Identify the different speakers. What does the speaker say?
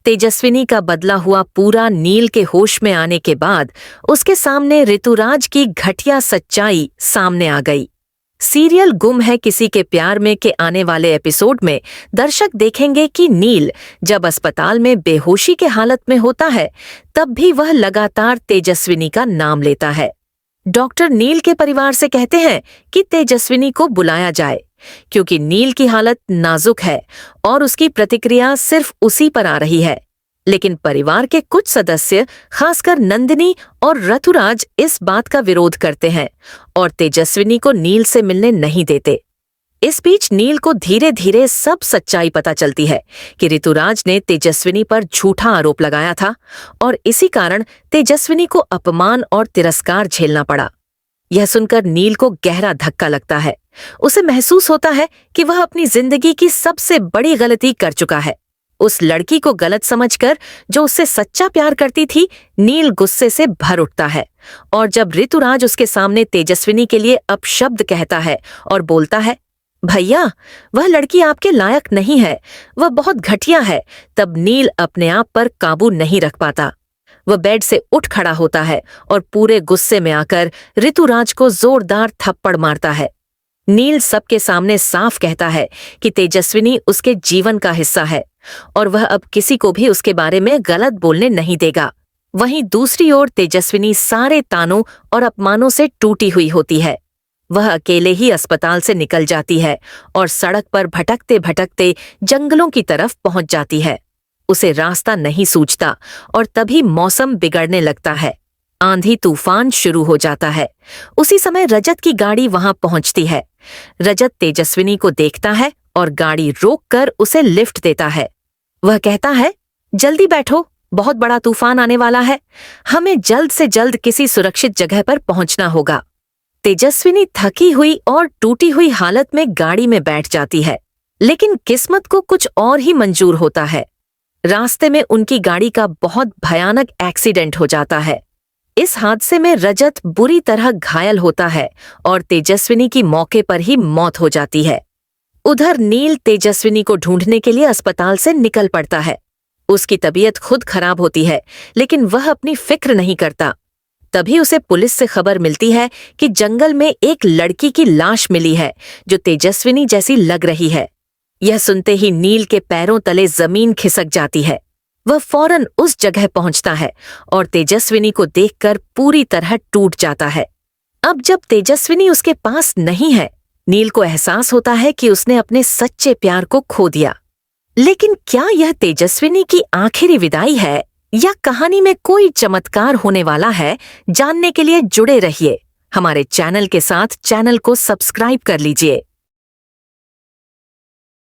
Speaker 1: तेजस्विनी का बदला हुआ पूरा नील के होश में आने के बाद उसके सामने ऋतुराज की घटिया सच्चाई सामने आ गई। सीरियल गुम है किसी के प्यार में के आने वाले एपिसोड में दर्शक देखेंगे कि नील जब अस्पताल में बेहोशी के हालत में होता है तब भी वह लगातार तेजस्विनी का नाम लेता है। डॉक्टर नील के परिवार से कहते हैं कि तेजस्विनी को बुलाया जाए क्योंकि नील की हालत नाजुक है और उसकी प्रतिक्रिया सिर्फ उसी पर आ रही है। लेकिन परिवार के कुछ सदस्य, खासकर नंदिनी और ऋतुराज, इस बात का विरोध करते हैं और तेजस्विनी को नील से मिलने नहीं देते। इस बीच नील को धीरे धीरे सब सच्चाई पता चलती है कि ऋतुराज ने तेजस्विनी पर झूठा आरोप लगाया था और इसी कारण तेजस्विनी को अपमान और तिरस्कार झेलना पड़ा। यह सुनकर नील को गहरा धक्का लगता है। उसे महसूस होता है कि वह अपनी जिंदगी की सबसे बड़ी गलती कर चुका है। उस लड़की को गलत समझकर जो उससे सच्चा प्यार करती थी, नील गुस्से से भर उठता है और जब ऋतुराज उसके सामने तेजस्विनी के लिए अपशब्द कहता है और बोलता है, भैया वह लड़की आपके लायक नहीं है, वह बहुत घटिया है, तब नील अपने आप पर काबू नहीं रख पाता। वह बेड से उठ खड़ा होता है और पूरे गुस्से में आकर ऋतुराज को जोरदार थप्पड़ मारता है। नील सबके सामने साफ कहता है कि तेजस्विनी उसके जीवन का हिस्सा है और वह अब किसी को भी उसके बारे में गलत बोलने नहीं देगा। वहीं दूसरी ओर तेजस्विनी सारे तानों और अपमानों से टूटी हुई होती है। वह अकेले ही अस्पताल से निकल जाती है और सड़क पर भटकते भटकते जंगलों की तरफ पहुंच जाती है। उसे रास्ता नहीं सूझता और तभी मौसम बिगड़ने लगता है। आंधी तूफान शुरू हो जाता है। उसी समय रजत की गाड़ी वहां पहुंचती है। रजत तेजस्विनी को देखता है और गाड़ी रोककर उसे लिफ्ट देता है। वह कहता है, जल्दी बैठो, बहुत बड़ा तूफान आने वाला है, हमें जल्द से जल्द किसी सुरक्षित जगह पर पहुंचना होगा। तेजस्विनी थकी हुई और टूटी हुई हालत में गाड़ी में बैठ जाती है, लेकिन किस्मत को कुछ और ही मंजूर होता है। रास्ते में उनकी गाड़ी का बहुत भयानक एक्सीडेंट हो जाता है। इस हादसे में रजत बुरी तरह घायल होता है और तेजस्विनी की मौके पर ही मौत हो जाती है। उधर नील तेजस्विनी को ढूंढने के लिए अस्पताल से निकल पड़ता है। उसकी तबीयत खुद खराब होती है, लेकिन वह अपनी फिक्र नहीं करता। तभी उसे पुलिस से खबर मिलती है कि जंगल में एक लड़की की लाश मिली है जो तेजस्विनी जैसी लग रही है। यह सुनते ही नील के पैरों तले जमीन खिसक जाती है। वह फौरन उस जगह पहुंचता है और तेजस्विनी को देखकर पूरी तरह टूट जाता है। अब जब तेजस्विनी उसके पास नहीं है, नील को एहसास होता है कि उसने अपने सच्चे प्यार को खो दिया। लेकिन क्या यह तेजस्विनी की आखिरी विदाई है या कहानी में कोई चमत्कार होने वाला है? जानने के लिए जुड़े रहिए हमारे चैनल के साथ। चैनल को सब्सक्राइब कर लीजिए।